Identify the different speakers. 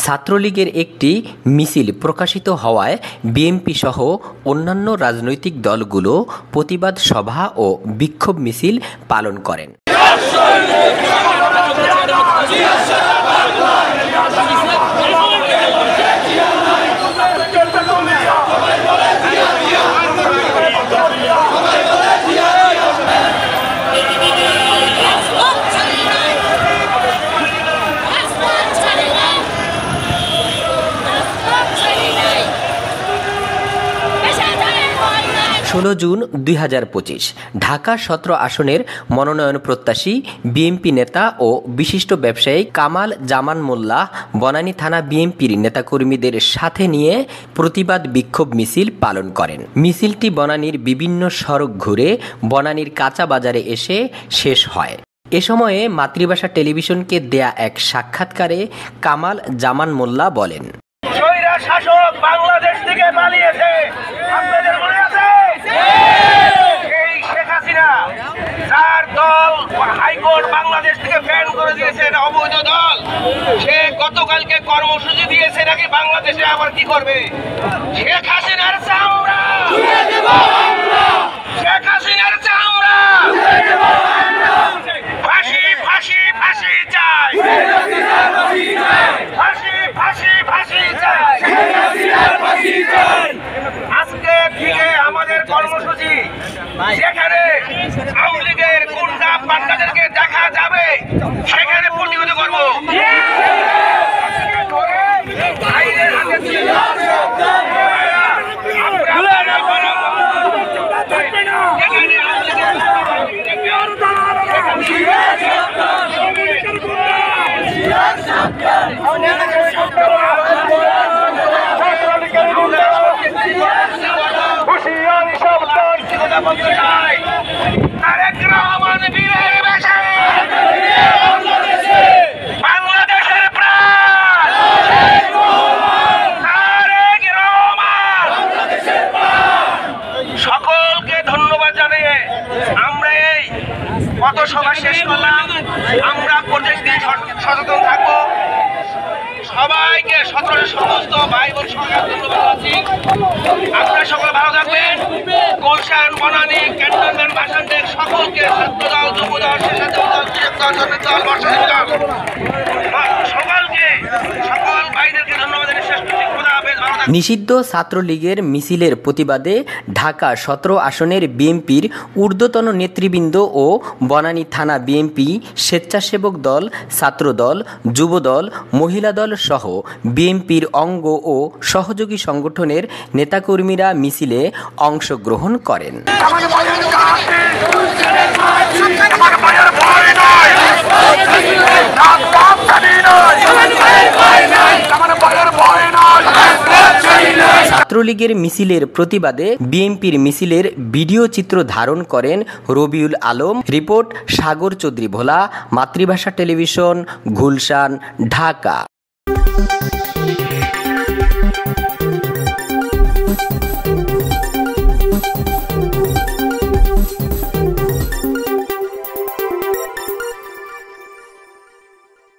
Speaker 1: ছাত্রলীগের একটি মিছিল প্রকাশিত হওয়ায় বিএনপি সহ অন্যান্য রাজনৈতিক দলগুলো প্রতিবাদ সভা ও বিক্ষোভ মিছিল পালন করেন। 16 জুন 2025 ঢাকা 17 আসনের মনোনয়ন প্রত্যাশী বিএনপি নেতা ও বিশিষ্ট ব্যবসায়ী কামাল জামান মোল্লাহ বনানী থানা বিএনপির নেতাকর্মীদের সাথে নিয়ে প্রতিবাদ বিক্ষোভ মিছিল পালন করেন। মিছিলটি বনানীর বিভিন্ন সড়ক ঘুরে বনানীর কাঁচা বাজারে এসে শেষ হয়। এ সময়ে মাতৃভাষা টেলিভিশনকে দেয়া এক সাক্ষাৎকারে কামাল জামান মোল্লা বলেন,
Speaker 2: শাসক বাংলাদেশ থেকে পালিয়েছে, আপনাদের মনে আছে? এই শেখ হাসিনা যার দল হাইকোর্ট বাংলাদেশ থেকে ব্যান করে দিয়েছে, এটা অবৈধ দল। সে গতকালকে কর্মসূচি দিয়েছে নাকি বাংলাদেশে আবার কি করবে? শেখ হাসিনার চামড়া, শেখ হাসিনার চামড়া, ফাঁসি ফাঁসি ফাঁসি চাই, ফাঁসি ফাঁসি ফাঁসি চাই। আজকে থেকে আমাদের কর্মসূচি, যেখানে আওয়ামী লীগের গুন্ডা পান্ডাদেরকে দেখা যাবে সেখানে প্রতিহত করব। বাংলাদেশের প্রাণ সকলকে ধন্যবাদ জানিয়ে আমরা এই পথসভা শেষ করলাম। আমরা প্রত্যেক দিন সচেতন থাকবো। সবাইকে সমস্ত ভাই বোন সরকার ধন্যবাদ জানাচ্ছি। আপনারা সকলে ভালো থাকবেন। গুলশান, বনানী, ক্যান্টনমেন্ট, বাসানটেক সকলকে ছাত্রদল, যুবদল, স্বেচ্ছাসেবক দল, শ্রমিক দল, বর্ষাজীবী দল সকলকে, সকল ভাইদেরকে ধন্যবাদ জানিয়ে শেষ করছি।
Speaker 1: নিষিদ্ধ ছাত্রলীগের মিছিলের প্রতিবাদে ঢাকা 17 আসনের বিএনপির ঊর্ধ্বতন নেতৃবৃন্দ ও বনানী থানা বিএনপি, স্বেচ্ছাসেবক দল, ছাত্রদল, যুবদল, মহিলা দল সহ বিএনপির অঙ্গ ও সহযোগী সংগঠনের নেতাকর্মীরা মিছিলে অংশগ্রহণ করেন। ছাত্রলীগের মিছিলের প্রতিবাদে বিএনপির মিছিলের ভিডিও চিত্র ধারণ করেন রবিউল আলম। রিপোর্ট সাগর চৌধুরী ভোলা, মাতৃভাষা টেলিভিশন, গুলশান, ঢাকা।